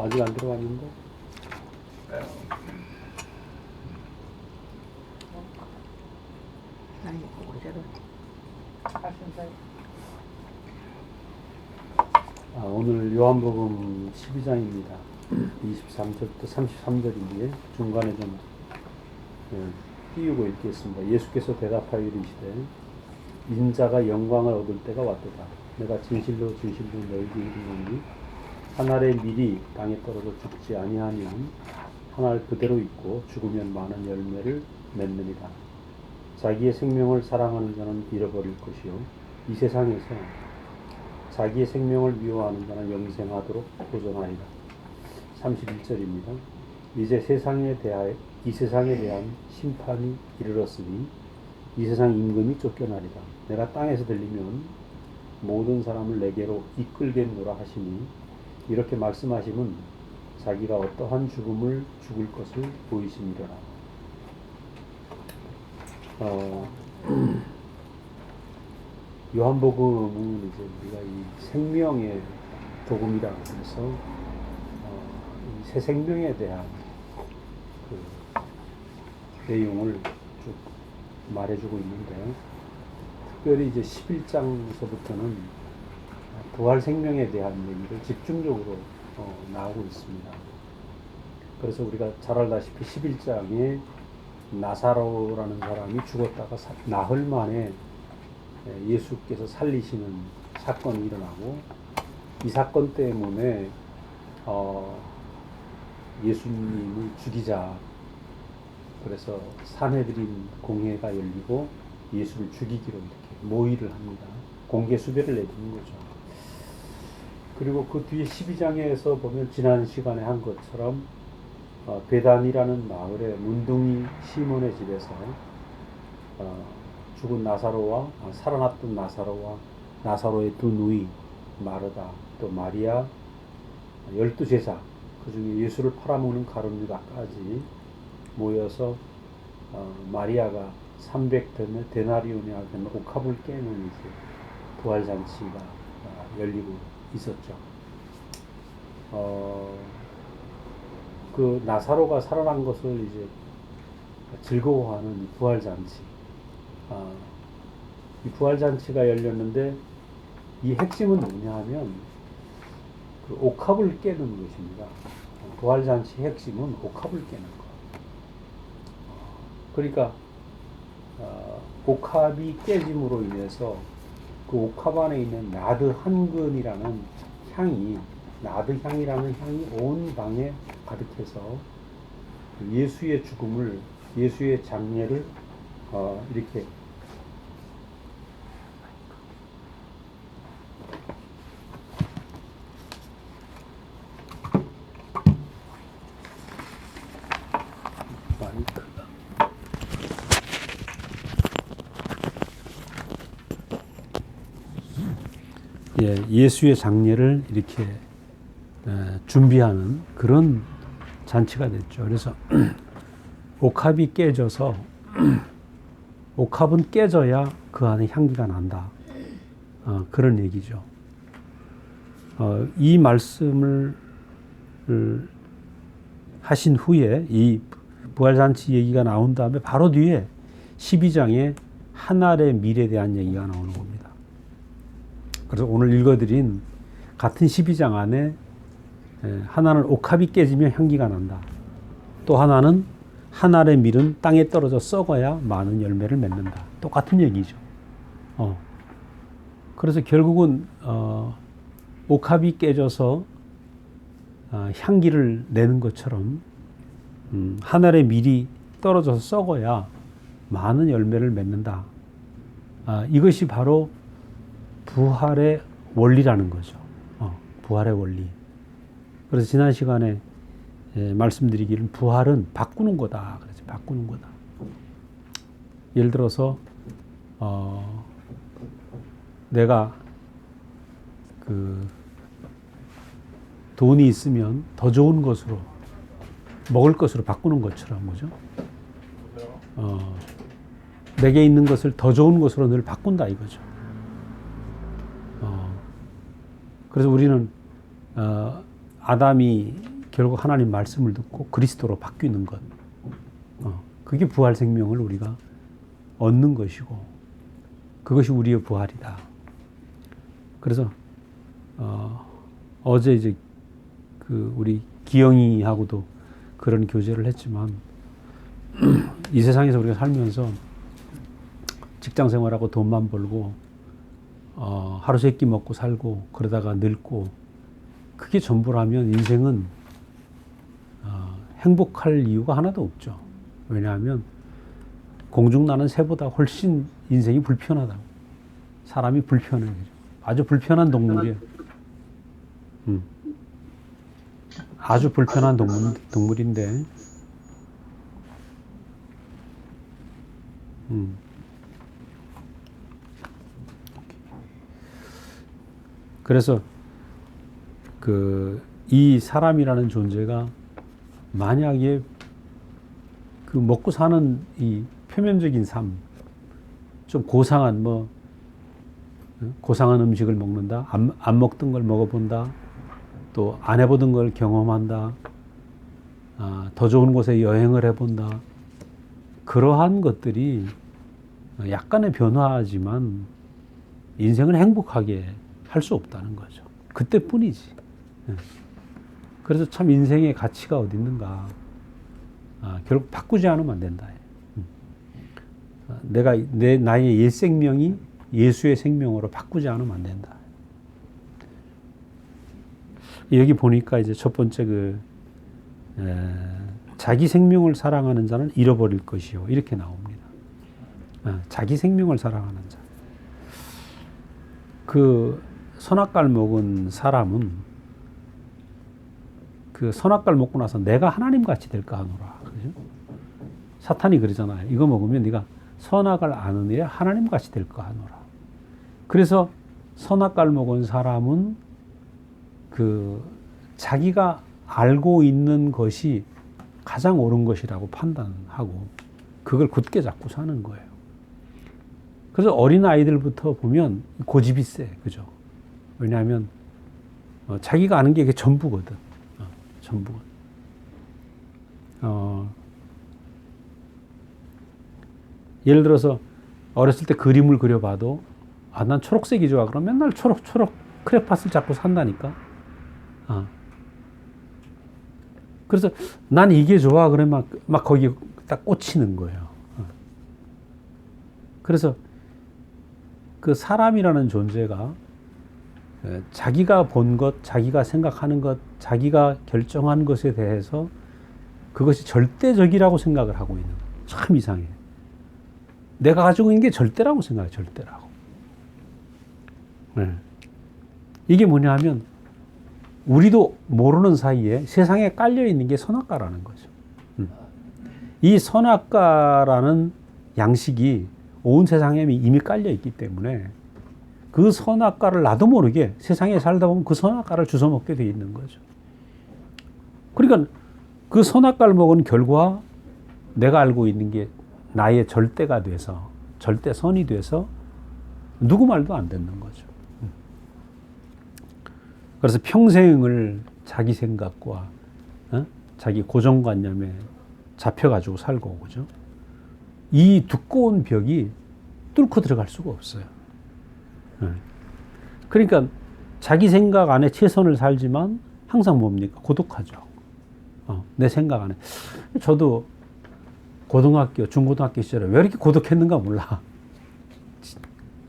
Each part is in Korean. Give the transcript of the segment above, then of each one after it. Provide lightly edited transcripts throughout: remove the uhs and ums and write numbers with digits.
아직 안 들어왔는데? 오늘 요한복음 12장입니다. 23절부터 33절인데 중간에 좀 띄우고 읽겠습니다. 예수께서 대답하여 이르시되 인자가 영광을 얻을 때가 왔도다. 내가 진실로 진실로 너희에게 이르노니 한 알의 밀이 땅에 떨어져 죽지 아니하면 한 알 그대로 있고 죽으면 많은 열매를 맺느니라. 자기의 생명을 사랑하는 자는 잃어버릴 것이요 이 세상에서 자기의 생명을 미워하는 자는 영생하도록 보존하리라. 31절입니다. 이제 이 세상에 대한 심판이 이르렀으니 이 세상 임금이 쫓겨나리라. 내가 땅에서 들리면 모든 사람을 내게로 이끌겠노라 하시니 이렇게 말씀하시면 자기가 어떠한 죽음을 죽을 것을 보이심이로라. 요한복음은 이제 우리가 이 생명의 복음이라고 해서 이 새 생명에 대한 그 내용을 쭉 말해주고 있는데, 특별히 이제 11장서부터는 부활 생명에 대한 얘기를 집중적으로 나오고 있습니다. 그래서 우리가 잘 알다시피 11장에 나사로라는 사람이 죽었다가 나흘 만에 예수께서 살리시는 사건이 일어나고, 이 사건 때문에 예수님을 죽이자, 그래서 산헤드린 공회가 열리고 예수를 죽이기로 이렇게 모의를 합니다. 공개 수배를 내리는 거죠. 그리고 그 뒤에 12장에서 보면 지난 시간에 한 것처럼 베단이라는 마을에 문둥이 시몬의 집에서 죽은 나사로와 살아났던 나사로와 나사로의 두 누이 마르다 또 마리아 12제자, 그 중에 예수를 팔아먹는 가룟유다까지 모여서 마리아가 300데나리온에 하는 옥합을 깨는 이제 부활잔치가 열리고 있었죠. 그 나사로가 살아난 것을 이제 즐거워하는 이 부활잔치, 이 부활잔치가 열렸는데 이 핵심은 뭐냐 하면 그 옥합을 깨는 것입니다. 부활잔치 핵심은 옥합을 깨는 것. 그러니까 옥합이 깨짐으로 인해서 그 옥합 안에 있는 나드 한 근이라는 나드 향이라는 향이 온 방에 가득해서 예수의 죽음을, 예수의 장례를 이렇게 예수의 장례를 이렇게 준비하는 그런 잔치가 됐죠. 그래서 옥합이 깨져서 옥합은 깨져야 그 안에 향기가 난다. 그런 얘기죠. 이 말씀을 하신 후에 이 부활잔치 얘기가 나온 다음에 바로 뒤에 12장에 한 알의 밀에 대한 얘기가 나오는 겁니다. 그래서 오늘 읽어드린 같은 12장 안에 하나는 옥합이 깨지면 향기가 난다. 또 하나는 한 알의 밀은 땅에 떨어져 썩어야 많은 열매를 맺는다. 똑같은 얘기죠. 그래서 결국은 옥합이 깨져서 향기를 내는 것처럼 한 알의 밀이 떨어져서 썩어야 많은 열매를 맺는다. 이것이 바로 부활의 원리라는 거죠. 부활의 원리. 그래서 지난 시간에 말씀드리기를 부활은 바꾸는 거다. 그래서 바꾸는 거다. 예를 들어서 내가 그 돈이 있으면 더 좋은 것으로, 먹을 것으로 바꾸는 것처럼, 뭐죠? 내게 있는 것을 더 좋은 것으로 늘 바꾼다 이거죠. 그래서 우리는 아담이 결국 하나님 말씀을 듣고 그리스도로 바뀌는 것. 그게 부활 생명을 우리가 얻는 것이고, 그것이 우리의 부활이다. 그래서 어제 이제 우리 기영이하고도 그런 교제를 했지만, 이 세상에서 우리가 살면서 직장 생활하고 돈만 벌고 하루 세 끼 먹고 살고 그러다가 늙고, 그게 전부라면 인생은 행복할 이유가 하나도 없죠. 왜냐하면 공중나는 새보다 훨씬 인생이 불편하다. 사람이 불편해. 아주 불편한 동물이에요. 아주 불편한 동물인데, 그래서 이 사람이라는 존재가 만약에 먹고 사는 이 표면적인 삶, 좀 고상한 고상한 음식을 먹는다, 안 먹던 걸 먹어본다, 또 안 해보던 걸 경험한다, 더 좋은 곳에 여행을 해본다, 그러한 것들이 약간의 변화지만 인생을 행복하게 할 수 없다는 거죠. 그때뿐이지. 그래서 참 인생의 가치가 어디 있는가. 결국 바꾸지 않으면 안 된다. 나의 옛 생명이 예수의 생명으로 바꾸지 않으면 안 된다. 여기 보니까 이제 첫 번째 자기 생명을 사랑하는 자는 잃어버릴 것이요, 이렇게 나옵니다. 자기 생명을 사랑하는 자. 선악과를 먹은 사람은 선악과를 먹고 나서 내가 하나님 같이 될까 하노라. 그죠? 사탄이 그러잖아요. 이거 먹으면 네가 선악을 아는 애 하나님 같이 될까 하노라. 그래서 선악과를 먹은 사람은 자기가 알고 있는 것이 가장 옳은 것이라고 판단하고 그걸 굳게 잡고 사는 거예요. 그래서 어린 아이들부터 보면 고집이 세, 그죠? 왜냐하면 자기가 아는 게 전부거든. 전부거든. 예를 들어서 어렸을 때 그림을 그려봐도 난 초록색이 좋아. 그럼 맨날 초록 크레파스를 잡고 산다니까. 그래서 난 이게 좋아. 그러면 막 거기 딱 꽂히는 거예요. 그래서 사람이라는 존재가 자기가 본 것, 자기가 생각하는 것, 자기가 결정한 것에 대해서 그것이 절대적이라고 생각을 하고 있는 거예요. 참 이상해. 내가 가지고 있는 게 절대라고 생각해, 절대라고. 네. 이게 뭐냐 하면 우리도 모르는 사이에 세상에 깔려 있는 게 선악과라는 거죠. 이 선악과라는 양식이 온 세상에 이미 깔려 있기 때문에 그 선악과를 나도 모르게 세상에 살다 보면 그 선악과를 주워 먹게 돼 있는 거죠. 그러니까 그 선악과를 먹은 결과 내가 알고 있는 게 나의 절대가 돼서, 절대선이 돼서 누구 말도 안 듣는 거죠. 그래서 평생을 자기 생각과 자기 고정관념에 잡혀가지고 살고, 그죠? 이 두꺼운 벽이 뚫고 들어갈 수가 없어요. 그러니까 자기 생각 안에 최선을 살지만 항상 뭡니까? 고독하죠. 내 생각 안에. 저도 고등학교, 중고등학교 시절에 왜 이렇게 고독했는가 몰라.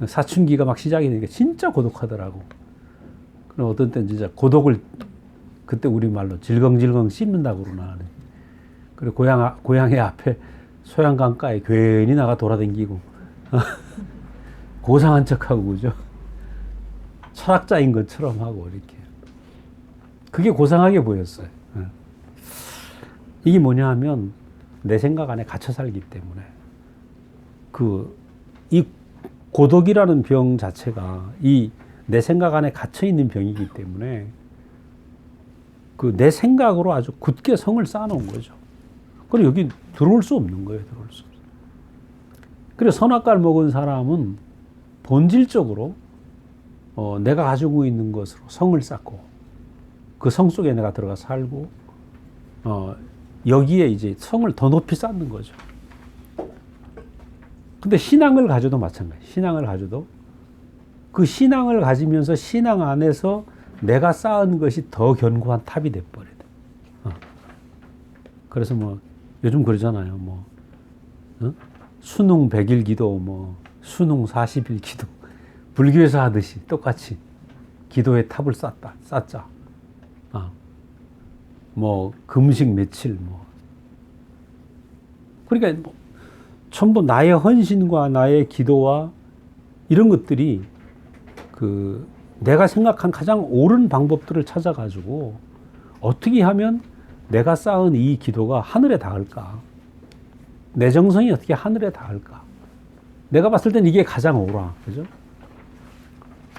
사춘기가 막 시작이 되니까 진짜 고독하더라고. 그럼 어떤 때는 진짜 고독을 그때 우리말로 질겅질겅 씹는다고 그러나. 그리고 고향의 앞에 소양강가에 괜히 나가 돌아다니고 고상한 척하고, 그죠? 철학자인 것처럼 하고 이렇게. 그게 고상하게 보였어요. 이게 뭐냐 하면 내 생각 안에 갇혀 살기 때문에 이 고독이라는 병 자체가 이 내 생각 안에 갇혀 있는 병이기 때문에 내 생각으로 아주 굳게 성을 쌓아놓은 거죠. 그리고 여기 들어올 수 없는 거예요. 들어올 수 없어요. 그래서 선악과를 먹은 사람은 본질적으로 내가 가지고 있는 것으로 성을 쌓고 그 성 속에 내가 들어가 살고 여기에 이제 성을 더 높이 쌓는 거죠. 근데 신앙을 가져도 마찬가지. 신앙을 가져도 그 신앙을 가지면서 신앙 안에서 내가 쌓은 것이 더 견고한 탑이 돼버려요. 그래서 뭐 요즘 그러잖아요. 뭐 수능 100일 기도, 뭐 수능 40일 기도, 불교에서 하듯이 똑같이 기도의 탑을 쌓자. 뭐 금식 며칠 뭐. 그러니까 뭐 전부 나의 헌신과 나의 기도와 이런 것들이 그 내가 생각한 가장 옳은 방법들을 찾아가지고 어떻게 하면 내가 쌓은 이 기도가 하늘에 닿을까? 내 정성이 어떻게 하늘에 닿을까? 내가 봤을 땐 이게 가장 옳아. 그죠?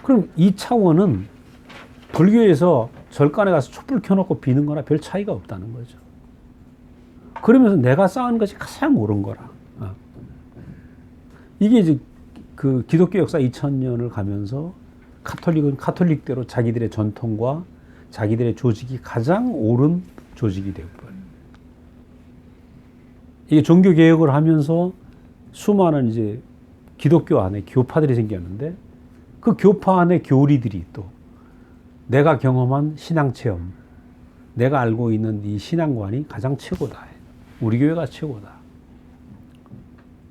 그럼 이 차원은 불교에서 절간에 가서 촛불 켜놓고 비는 거나 별 차이가 없다는 거죠. 그러면서 내가 쌓은 것이 가장 옳은 거라. 이게 이제 그 기독교 역사 2000년을 가면서 카톨릭은 카톨릭대로 자기들의 전통과 자기들의 조직이 가장 옳은 조직이 되어버려요. 이게 종교 개혁을 하면서 수많은 이제 기독교 안에 교파들이 생겼는데 그 교파 안에 교리들이 또 내가 경험한 신앙 체험, 내가 알고 있는 이 신앙관이 가장 최고다. 우리 교회가 최고다.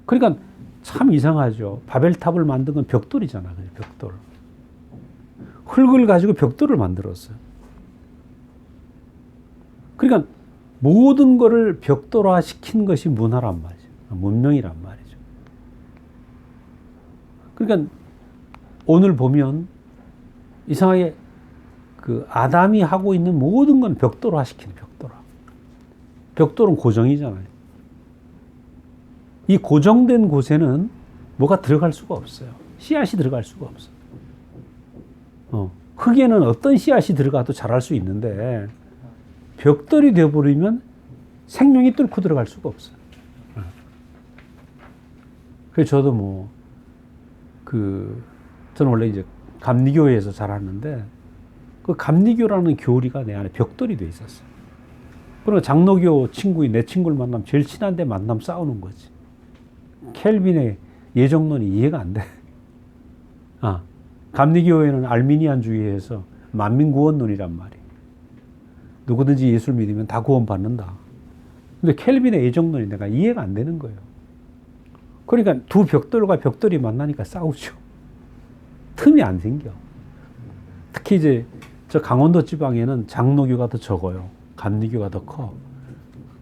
그러니까 참 이상하죠. 바벨탑을 만든 건 벽돌이잖아. 벽돌. 흙을 가지고 벽돌을 만들었어요. 그러니까 모든 것을 벽돌화 시킨 것이 문화란 말이죠. 문명이란 말이죠. 그러니까 오늘 보면 이상하게 그 아담이 하고 있는 모든 건 벽돌화 시키는 벽돌화. 벽돌은 고정이잖아요. 이 고정된 곳에는 뭐가 들어갈 수가 없어요. 씨앗이 들어갈 수가 없어요. 흙에는 어떤 씨앗이 들어가도 자랄 수 있는데 벽돌이 되어버리면 생명이 뚫고 들어갈 수가 없어요. 그래서 저도 저는 원래 이제 감리교회에서 자랐는데 그 감리교라는 교리가 내 안에 벽돌이 돼 있었어요. 그러면 장로교 친구인 내 친구를 만나면 제일 친한데 만나면 싸우는 거지. 켈빈의 예정론이 이해가 안 돼. 감리교회는 알미니안주의에서 만민구원론이란 말이에요. 누구든지 예수를 믿으면 다 구원받는다. 근데 켈빈의 예정론이 내가 이해가 안 되는 거예요. 그러니까 두 벽돌과 벽돌이 만나니까 싸우죠. 틈이 안 생겨. 특히 이제 저 강원도 지방에는 장로교가 더 적어요. 감리교가 더 커.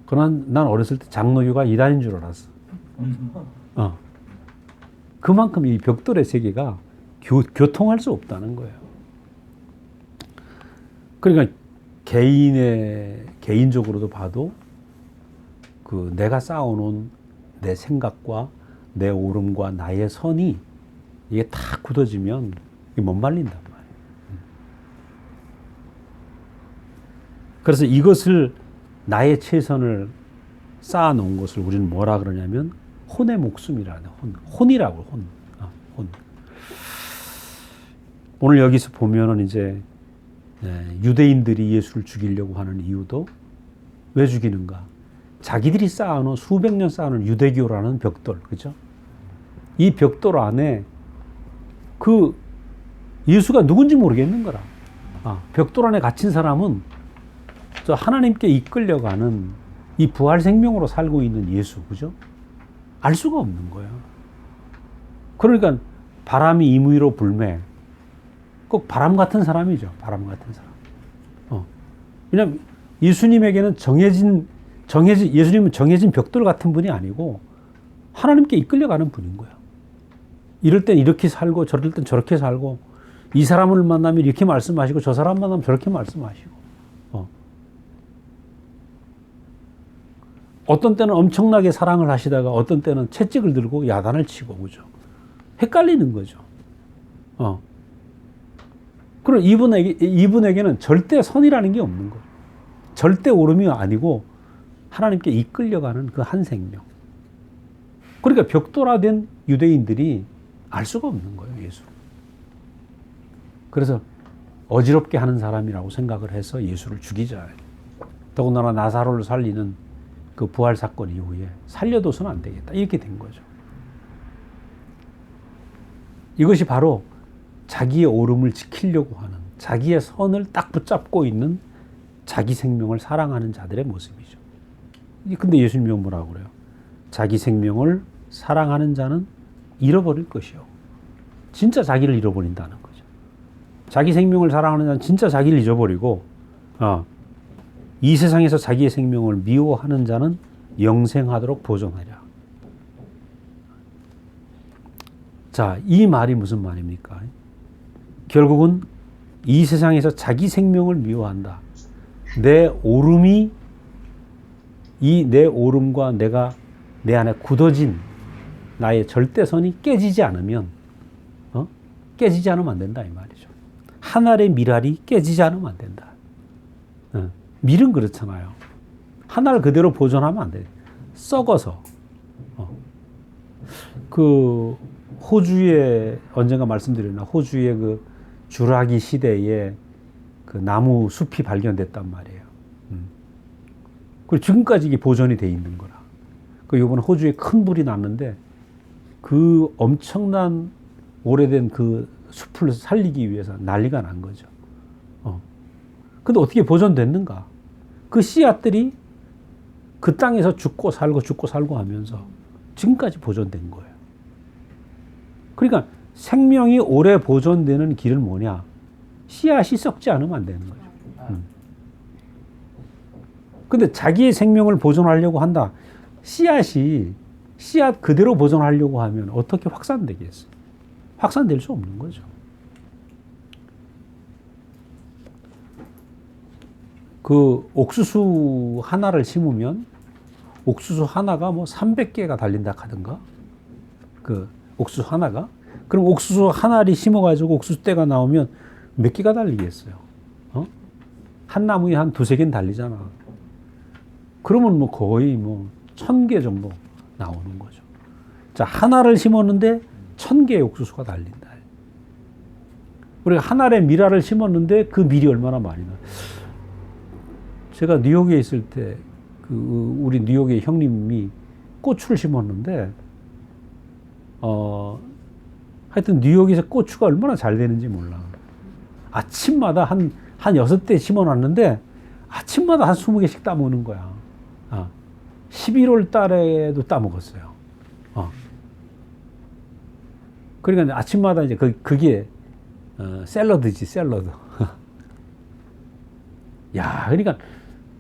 그러나 난 어렸을 때 장로교가 이단인 줄 알았어. 그만큼 이 벽돌의 세계가 교통할 수 없다는 거예요. 그러니까 개인적으로도 봐도 그 내가 쌓아놓은 내 생각과 내 옳음과 나의 선이 이게 다 굳어지면 이게 못 말린단 말이에요. 그래서 이것을 나의 최선을 쌓아놓은 것을 우리는 뭐라 그러냐면 혼의 목숨이라는 혼이라고 혼. 오늘 여기서 보면은 이제 유대인들이 예수를 죽이려고 하는 이유도 왜 죽이는가? 자기들이 쌓아놓은 수백 년 쌓아놓은 유대교라는 벽돌, 그죠? 이 벽돌 안에 그 예수가 누군지 모르겠는 거라. 벽돌 안에 갇힌 사람은 저 하나님께 이끌려가는 이 부활 생명으로 살고 있는 예수, 그죠? 알 수가 없는 거예요. 그러니까 바람이 임의로 불매. 꼭 바람 같은 사람이죠. 바람 같은 사람. 왜냐면 예수님에게는 예수님은 정해진 벽돌 같은 분이 아니고 하나님께 이끌려가는 분인 거예요. 이럴 땐 이렇게 살고 저럴 땐 저렇게 살고 이 사람을 만나면 이렇게 말씀하시고 저 사람 만나면 저렇게 말씀하시고 어떤 때는 엄청나게 사랑을 하시다가 어떤 때는 채찍을 들고 야단을 치고 그죠. 헷갈리는 거죠. 그리고 이분에게는 절대 선이라는 게 없는 거예요. 절대 옳음이 아니고 하나님께 이끌려가는 그 한 생명. 그러니까 벽돌화된 유대인들이 알 수가 없는 거예요, 예수. 그래서 어지럽게 하는 사람이라고 생각을 해서 예수를 죽이자. 더군다나 나사로를 살리는 그 부활 사건 이후에 살려둬서는 안 되겠다. 이렇게 된 거죠. 이것이 바로 자기의 옳음을 지키려고 하는, 자기의 선을 딱 붙잡고 있는 자기 생명을 사랑하는 자들의 모습이죠. 근데 예수님이 뭐라고 그래요? 자기 생명을 사랑하는 자는 잃어버릴 것이요. 진짜 자기를 잃어버린다는 거죠. 자기 생명을 사랑하는 자는 진짜 자기를 잊어버리고, 이 세상에서 자기의 생명을 미워하는 자는 영생하도록 보존하랴. 자, 이 말이 무슨 말입니까? 결국은 이 세상에서 자기 생명을 미워한다. 내 옳음이, 이 내 옳음과 내가 내 안에 굳어진 나의 절대선이 깨지지 않으면, 깨지지 않으면 안 된다 이 말이죠. 한 알의 밀알이 깨지지 않으면 안 된다. 밀은 그렇잖아요. 한 알 그대로 보존하면 안 돼. 썩어서. 그 호주에 언젠가 말씀드렸나? 호주의 그 주라기 시대에 그 나무 숲이 발견됐단 말이에요. 그리고 지금까지 이게 보존이 돼 있는 거라. 그 요번에 호주에 큰 불이 났는데 그 엄청난 오래된 그 숲을 살리기 위해서 난리가 난 거죠. 근데 어떻게 보존됐는가? 그 씨앗들이 그 땅에서 죽고 살고 하면서 지금까지 보존된 거예요. 그러니까 생명이 오래 보존되는 길은 뭐냐? 씨앗이 썩지 않으면 안 되는 거죠. 근데 자기의 생명을 보존하려고 한다. 씨앗 그대로 보존하려고 하면 어떻게 확산되겠어요? 확산될 수 없는 거죠. 그 옥수수 하나를 심으면 옥수수 하나가 뭐 300개가 달린다 하던가? 그 옥수수 하나가? 그럼 옥수수 하나를 심어가지고 옥수수 떼가 나오면 몇 개가 달리겠어요? 한 나무에 한 두세 개는 달리잖아. 그러면 뭐 거의 뭐 1000개 정도 나오는 거죠. 자, 하나를 심었는데 1000개의 옥수수가 달린다. 우리가 한 알의 밀알을 심었는데 그 밀이 얼마나 많이 나. 제가 뉴욕에 있을 때 우리 뉴욕의 형님이 고추를 심었는데 하여튼 뉴욕에서 고추가 얼마나 잘 되는지 몰라. 아침마다 한 6대 심어놨는데 아침마다 한 20개씩 따먹는 거야. 11월 달에도 따먹었어요. 그러니까 아침마다 이제 그게 샐러드지, 샐러드. 야, 그러니까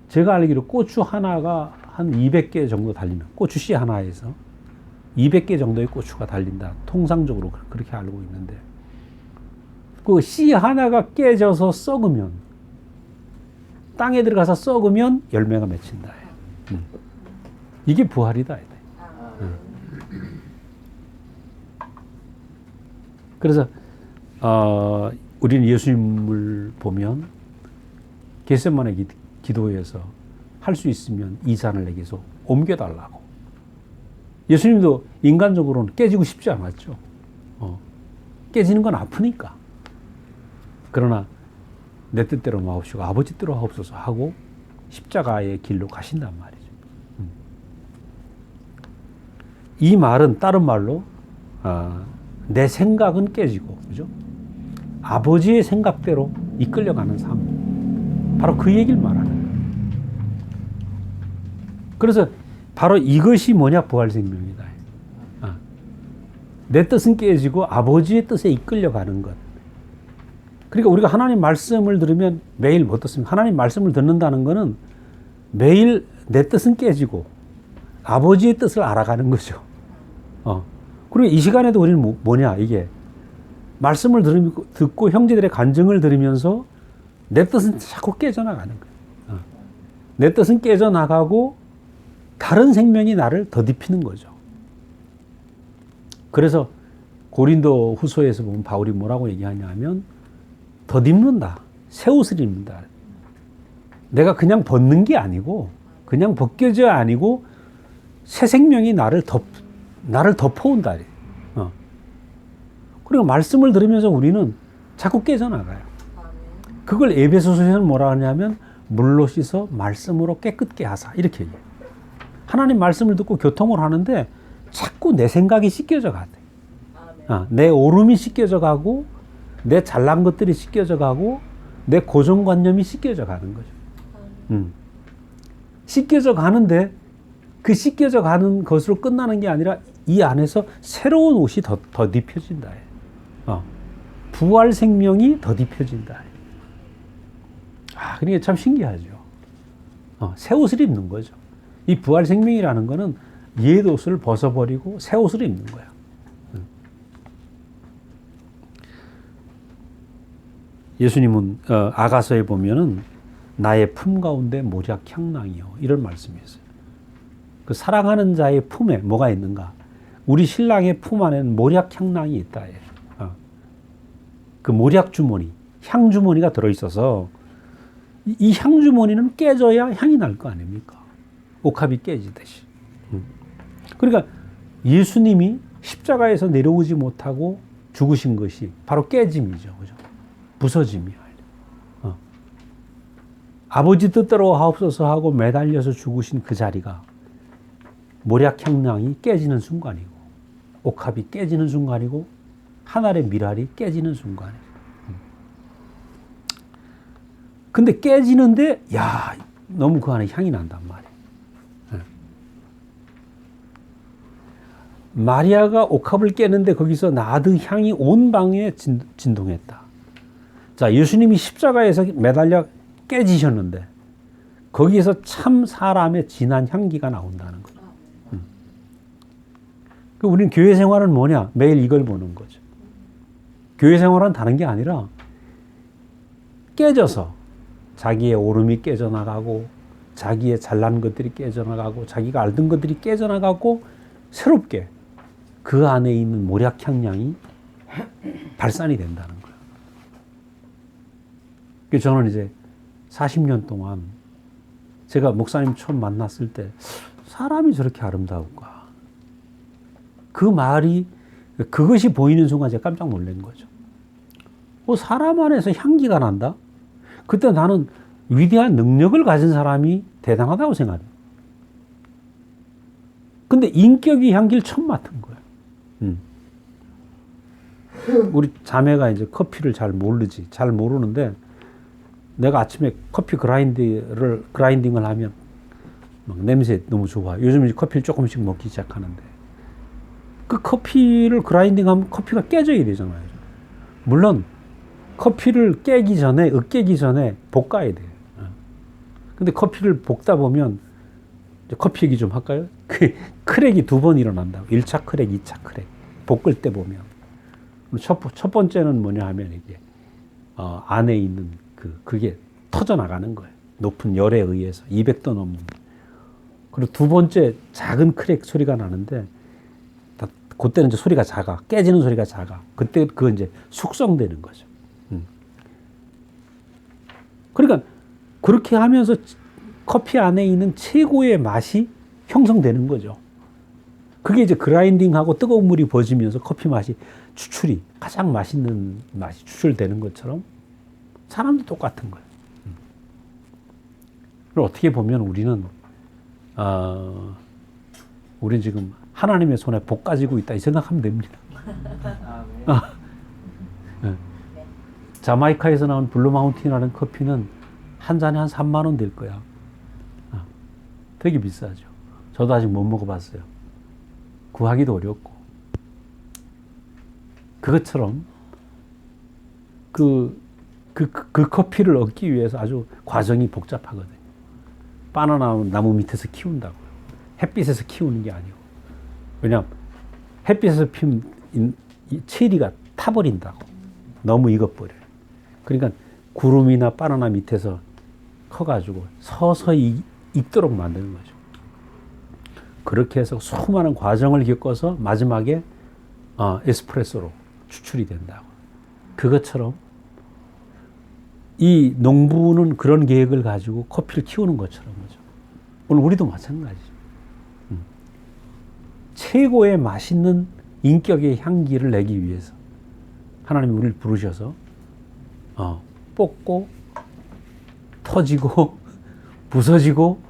제가 알기로 고추 하나가 한 200개 정도 달리는, 고추 씨 하나에서 200개 정도의 고추가 달린다. 통상적으로 그렇게 알고 있는데, 그 씨 하나가 깨져서 썩으면, 땅에 들어가서 썩으면 열매가 맺힌다. 이게 부활이다. 그래서 우리는 예수님을 보면 겟세마네 기도에서 할 수 있으면 이 잔을 내게서 옮겨달라고. 예수님도 인간적으로는 깨지고 싶지 않았죠. 깨지는 건 아프니까. 그러나 내 뜻대로 마옵시고 아버지 뜻대로 하옵소서 하고 십자가의 길로 가신단 말이죠. 이 말은 다른 말로 내 생각은 깨지고, 그죠? 아버지의 생각대로 이끌려가는 삶. 바로 그 얘기를 말하는 거예요. 그래서 바로 이것이 뭐냐? 부활생명이다. 내 뜻은 깨지고 아버지의 뜻에 이끌려가는 것. 그러니까 우리가 하나님 말씀을 들으면 매일 뭐 어떻습니까? 하나님 말씀을 듣는다는 것은 매일 내 뜻은 깨지고 아버지의 뜻을 알아가는 거죠. 그리고 이 시간에도 우리는 뭐냐? 이게 말씀을 듣고 형제들의 간증을 들으면서 내 뜻은 자꾸 깨져나가는 거예요. 내 뜻은 깨져나가고 다른 생명이 나를 더딥히는 거죠. 그래서 고린도 후서에서 보면 바울이 뭐라고 얘기하냐면 덧입는다. 새 옷을 입는다. 내가 그냥 벗는 게 아니고 그냥 벗겨져 아니고 새 생명이 나를 덮어온다. 그리고 말씀을 들으면서 우리는 자꾸 깨져나가요. 그걸 에베소서에서는 뭐라 하냐면 물로 씻어 말씀으로 깨끗게 하사 이렇게 얘기해요. 하나님 말씀을 듣고 교통을 하는데 자꾸 내 생각이 씻겨져 가대. 내 오름이 씻겨져 가고 내 잘난 것들이 씻겨져 가고 내 고정관념이 씻겨져 가는 거죠. 씻겨져 가는데 그 씻겨져 가는 것으로 끝나는 게 아니라 이 안에서 새로운 옷이 더 입혀진다. 부활 생명이 더 입혀진다. 그러니까 참 신기하죠. 새 옷을 입는 거죠. 이 부활 생명이라는 거는 옛 옷을 벗어버리고 새 옷을 입는 거야. 예수님은 아가서에 보면은 나의 품 가운데 모략 향낭이요 이런 말씀이었어요. 그 사랑하는 자의 품에 뭐가 있는가? 우리 신랑의 품 안에는 모략 향낭이 있다. 그 모략 주머니, 향 주머니가 들어있어서 이 향 주머니는 깨져야 향이 날 거 아닙니까? 옥합이 깨지듯이. 그러니까 예수님이 십자가에서 내려오지 못하고 죽으신 것이 바로 깨짐이죠, 그죠? 부서짐이야. 아버지 뜻대로 하옵소서 하고 매달려서 죽으신 그 자리가 모략 향낭이 깨지는 순간이고 옥합이 깨지는 순간이고 하늘의 미랄이 깨지는 순간이에요. 근데 깨지는데 너무 그 안에 향이 난단 말이에요. 마리아가 옥합을 깨는데 거기서 나드 향이 온 방에 진동했다. 자, 예수님이 십자가에서 매달려 깨지셨는데 거기에서 참 사람의 진한 향기가 나온다는 거죠. 우리는 교회 생활은 뭐냐? 매일 이걸 보는 거죠. 교회 생활은 다른 게 아니라 깨져서 자기의 오름이 깨져나가고 자기의 잘난 것들이 깨져나가고 자기가 알던 것들이 깨져나가고 새롭게 그 안에 있는 모략 향량이 발산이 된다는 거예요. 그래서 저는 이제 40년 동안 제가 목사님 처음 만났을 때 사람이 저렇게 아름다울까? 그 말이 그것이 보이는 순간 제가 깜짝 놀란 거죠. 사람 안에서 향기가 난다? 그때 나는 위대한 능력을 가진 사람이 대단하다고 생각해요. 근데 인격의 향기를 처음 맡은 거예요. 우리 자매가 이제 커피를 잘 모르는데 내가 아침에 커피 그라인딩을 하면 막 냄새 너무 좋아. 요즘 이제 커피를 조금씩 먹기 시작하는데 그 커피를 그라인딩하면 커피가 깨져야 되잖아요. 물론 커피를 깨기 전에 볶아야 돼요. 근데 커피를 볶다 보면 커피 얘기 좀 할까요? 크랙이 2번 일어난다고. 1차 크랙, 2차 크랙. 볶을 때 보면. 첫 번째는 뭐냐 하면 이게 안에 있는 그게 터져 나가는 거예요. 높은 열에 의해서 200도 넘는. 그리고 두 번째 작은 크랙 소리가 나는데 그때는 이제 소리가 작아. 깨지는 소리가 작아. 그때 그건 이제 숙성되는 거죠. 그러니까 그렇게 하면서 커피 안에 있는 최고의 맛이 형성되는 거죠. 그게 이제 그라인딩하고 뜨거운 물이 버지면서 커피 맛이 가장 맛있는 맛이 추출되는 것처럼 사람도 똑같은 거예요. 그리고 어떻게 보면 우리는 지금 하나님의 손에 복 가지고 있다 이 생각하면 됩니다. 네. 자마이카에서 나온 블루마운틴이라는 커피는 한 잔에 한 3만 원 될 거야. 되게 비싸죠. 저도 아직 못 먹어봤어요. 구하기도 어렵고. 그것처럼 그 커피를 얻기 위해서 아주 과정이 복잡하거든요. 바나나 나무 밑에서 키운다고요. 햇빛에서 키우는 게 아니고. 왜냐하면 햇빛에서 피운 체리가 타버린다고. 너무 익어버려요. 그러니까 구름이나 바나나 밑에서 커가지고 서서히 익도록 만드는 거죠. 그렇게 해서 수많은 과정을 겪어서 마지막에 에스프레소로 추출이 된다고. 그것처럼 이 농부는 그런 계획을 가지고 커피를 키우는 것처럼 거죠. 오늘 우리도 마찬가지죠. 최고의 맛있는 인격의 향기를 내기 위해서 하나님이 우리를 부르셔서 뽑고 터지고 부서지고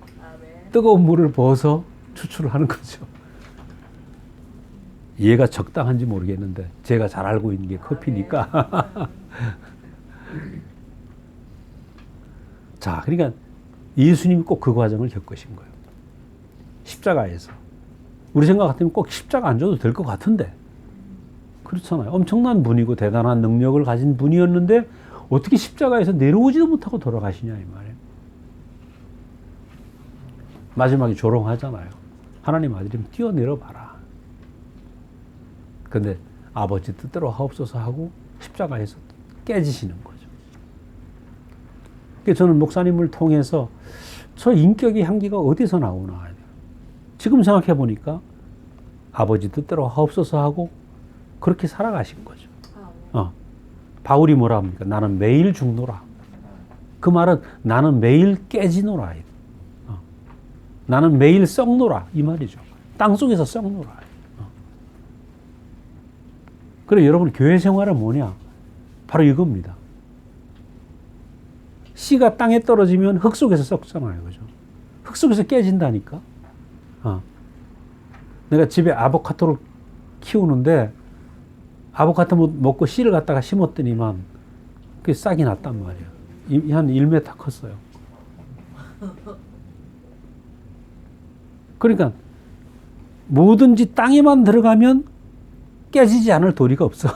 뜨거운 물을 부어서 추출을 하는 거죠. 얘가 적당한지 모르겠는데 제가 잘 알고 있는 게 커피니까. 자, 그러니까 예수님이 꼭 그 과정을 겪으신 거예요. 십자가에서. 우리 생각 같으면 꼭 십자가 안 줘도 될 것 같은데 그렇잖아요. 엄청난 분이고 대단한 능력을 가진 분이었는데 어떻게 십자가에서 내려오지도 못하고 돌아가시냐 이 말이에요. 마지막에 조롱하잖아요. 하나님 아들이면 뛰어내려 봐라. 근데 아버지 뜻대로 하옵소서 하고 십자가에서 깨지시는 거죠. 그래서 저는 목사님을 통해서 저 인격의 향기가 어디서 나오나. 지금 생각해 보니까 아버지 뜻대로 하옵소서 하고 그렇게 살아가신 거죠. 바울이 뭐라 합니까? 나는 매일 죽노라. 그 말은 나는 매일 깨지노라. 나는 매일 썩노라. 이 말이죠. 땅속에서 썩노라. 그래 여러분 교회 생활은 뭐냐? 바로 이겁니다. 씨가 땅에 떨어지면 흙 속에서 썩잖아요. 그죠? 흙 속에서 깨진다니까. 내가 집에 아보카도를 키우는데 아보카도 먹고 씨를 갖다가 심었더니만 그게 싹이 났단 말이야. 한 1m 컸어요. 그러니까 뭐든지 땅에만 들어가면 깨지지 않을 도리가 없어.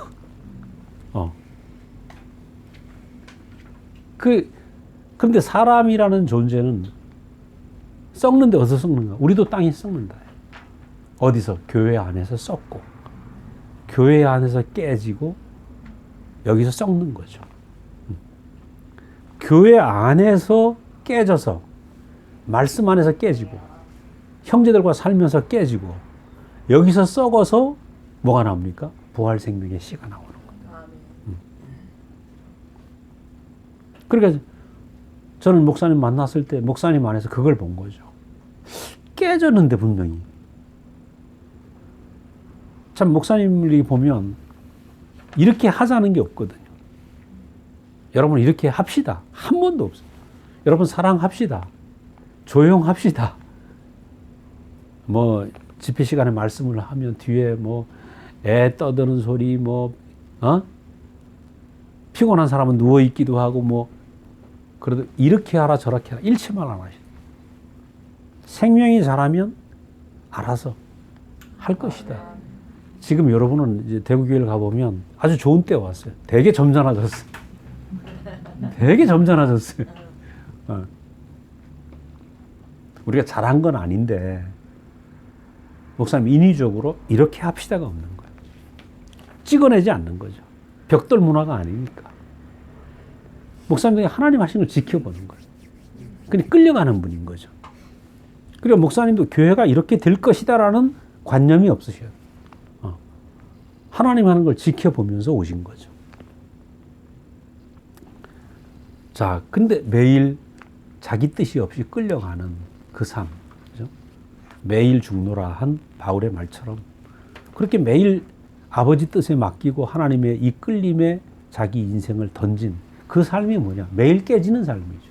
그런데 사람이라는 존재는 썩는데 어디서 썩는가? 우리도 땅이 썩는다. 어디서? 교회 안에서 썩고 교회 안에서 깨지고 여기서 썩는 거죠. 교회 안에서 깨져서 말씀 안에서 깨지고 형제들과 살면서 깨지고 여기서 썩어서 뭐가 나옵니까? 부활 생명의 씨가 나오는 거예요. 그러니까 저는 목사님 만났을 때 목사님 안에서 그걸 본 거죠. 깨졌는데 분명히. 참 목사님들이 보면 이렇게 하자는 게 없거든요. 여러분 이렇게 합시다. 한 번도 없어요. 여러분 사랑합시다. 조용합시다. 뭐 집회 시간에 말씀을 하면 뒤에 뭐 애 떠드는 소리 피곤한 사람은 누워 있기도 하고 뭐 그래도 이렇게 하라 저렇게 하라 일체만 안 하시죠. 생명이 자라면 알아서 할 것이다. 지금 여러분은 이제 대구교회를 가보면 아주 좋은 때 왔어요. 되게 점잖아졌어요. 되게 점잖아졌어요. 우리가 잘한 건 아닌데 목사님 인위적으로 이렇게 합시다가 없는 거예요. 찍어내지 않는 거죠. 벽돌 문화가 아니니까. 목사님들이 하나님 하신 걸 지켜보는 거예요. 그냥 끌려가는 분인 거죠. 그리고 목사님도 교회가 이렇게 될 것이다라는 관념이 없으셔요. 하나님 하는 걸 지켜보면서 오신 거죠. 자, 근데 매일 자기 뜻이 없이 끌려가는 그 삶, 그죠? 매일 죽노라 한 바울의 말처럼 그렇게 매일 아버지 뜻에 맡기고 하나님의 이끌림에 자기 인생을 던진 그 삶이 뭐냐? 매일 깨지는 삶이죠.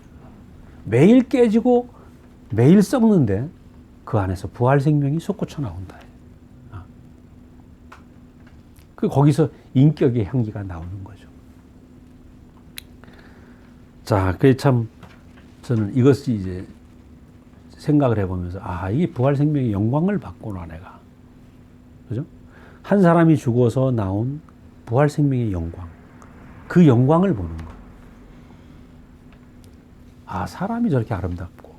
매일 깨지고 매일 썩는데 그 안에서 부활 생명이 솟구쳐 나온다. 거기서 인격의 향기가 나오는 거죠. 자, 그게 참 저는 이것이 이제 생각을 해보면서 이게 부활 생명의 영광을 받구나 내가. 그죠? 한 사람이 죽어서 나온 부활 생명의 영광. 그 영광을 보는 거. 사람이 저렇게 아름답고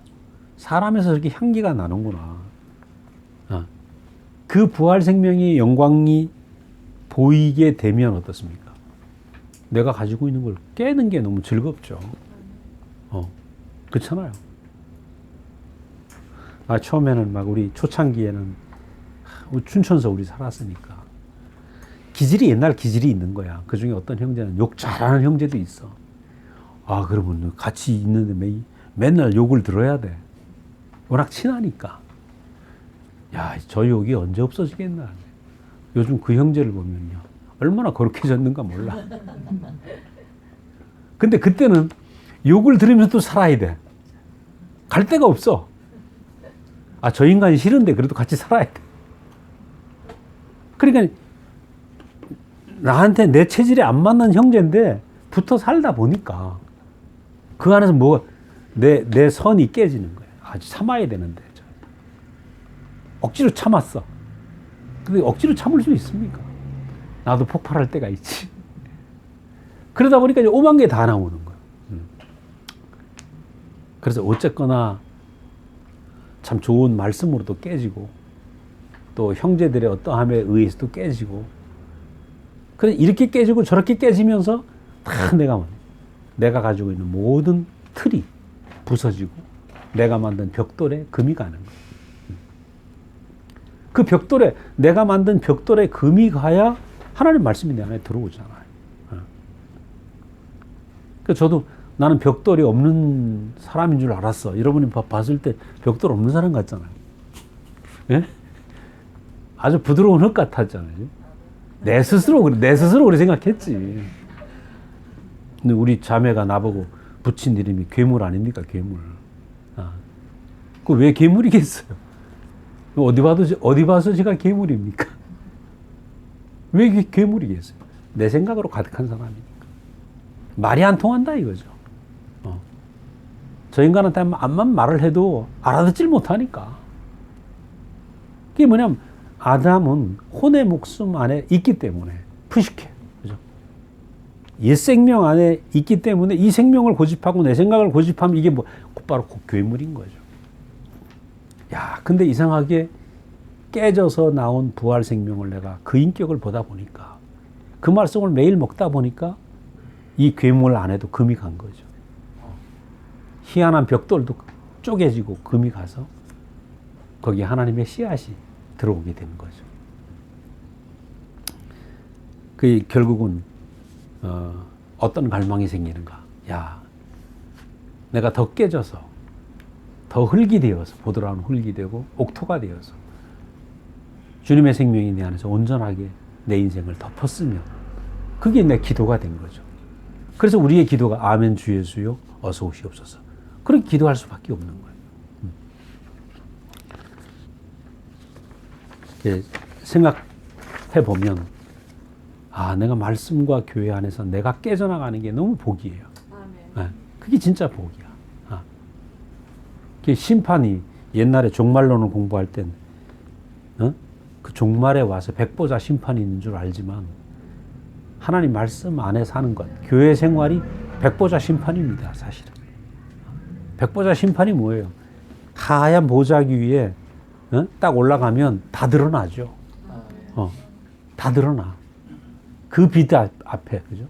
사람에서 저렇게 향기가 나는구나. 그 부활 생명의 영광이 보이게 되면 어떻습니까? 내가 가지고 있는 걸 깨는 게 너무 즐겁죠. 그렇잖아요. 처음에는 막 우리 초창기에는 춘천서 우리 살았으니까 기질이 옛날 기질이 있는 거야. 그 중에 어떤 형제는 욕 잘하는 형제도 있어. 그러면 같이 있는데 맨날 욕을 들어야 돼. 워낙 친하니까. 저 욕이 언제 없어지겠나. 요즘 그 형제를 보면요. 얼마나 거룩해졌는가 몰라. 근데 그때는 욕을 들으면서 또 살아야 돼. 갈 데가 없어. 아, 저 인간이 싫은데 그래도 같이 살아야 돼. 그러니까 나한테 내 체질에 안 맞는 형제인데 붙어 살다 보니까 그 안에서 뭐가 내 선이 깨지는 거예요. 아주 참아야 되는데. 억지로 참았어. 근데 억지로 참을 수 있습니까? 나도 폭발할 때가 있지. 그러다 보니까 이제 오만 개 다 나오는 거예요. 그래서 어쨌거나 참 좋은 말씀으로도 깨지고 또 형제들의 어떠함에 의해서도 깨지고 그래서 이렇게 깨지고 저렇게 깨지면서 다 내가 가지고 있는 모든 틀이 부서지고 내가 만든 벽돌에 금이 가는 거예요. 그 벽돌에 내가 만든 벽돌에 금이 가야 하나님 말씀이 내 안에 들어오잖아요. 그러니까 저도 나는 벽돌이 없는 사람인 줄 알았어. 여러분이 봤을 때 벽돌 없는 사람 같잖아요. 예? 아주 부드러운 흙 같았잖아요. 내 스스로 그래 생각했지. 근데 우리 자매가 나보고 붙인 이름이 괴물 아닙니까? 괴물. 그 왜 괴물이겠어요? 어디 봐서 제가 괴물입니까? 왜 괴물이겠어요? 내 생각으로 가득한 사람이니까. 말이 안 통한다 이거죠. 저 인간한테 암만 말을 해도 알아듣질 못하니까. 그게 뭐냐면 아담은 혼의 목숨 안에 있기 때문에 푸식해. 그죠? 옛 생명 안에 있기 때문에 이 생명을 고집하고 내 생각을 고집하면 이게 뭐 곧바로 괴물인 거죠. 야, 근데 이상하게 깨져서 나온 부활 생명을 내가 그 인격을 보다 보니까 그 말씀을 매일 먹다 보니까 이 괴물 안에도 금이 간 거죠. 희한한 벽돌도 쪼개지고 금이 가서 거기에 하나님의 씨앗이 들어오게 되는 거죠. 그 결국은 어떤 갈망이 생기는가? 야, 내가 더 깨져서 더 흙이 되어서 보드라운 흙이 되고 옥토가 되어서 주님의 생명이 내 안에서 온전하게 내 인생을 덮었으면 그게 내 기도가 된 거죠. 그래서 우리의 기도가 아멘 주 예수요 어서 오시옵소서. 그렇게 기도할 수밖에 없는 거예요. 생각해 보면 내가 말씀과 교회 안에서 내가 깨져나가는 게 너무 복이에요. 네, 그게 진짜 복이야. 심판이 옛날에 종말론을 공부할 땐 그 종말에 와서 백보자 심판이 있는 줄 알지만 하나님 말씀 안에 사는 것, 교회 생활이 백보자 심판입니다. 사실은. 백보자 심판이 뭐예요? 하얀 보자기 위에 딱 올라가면 다 드러나죠. 다 드러나. 그 빛 앞에, 그죠?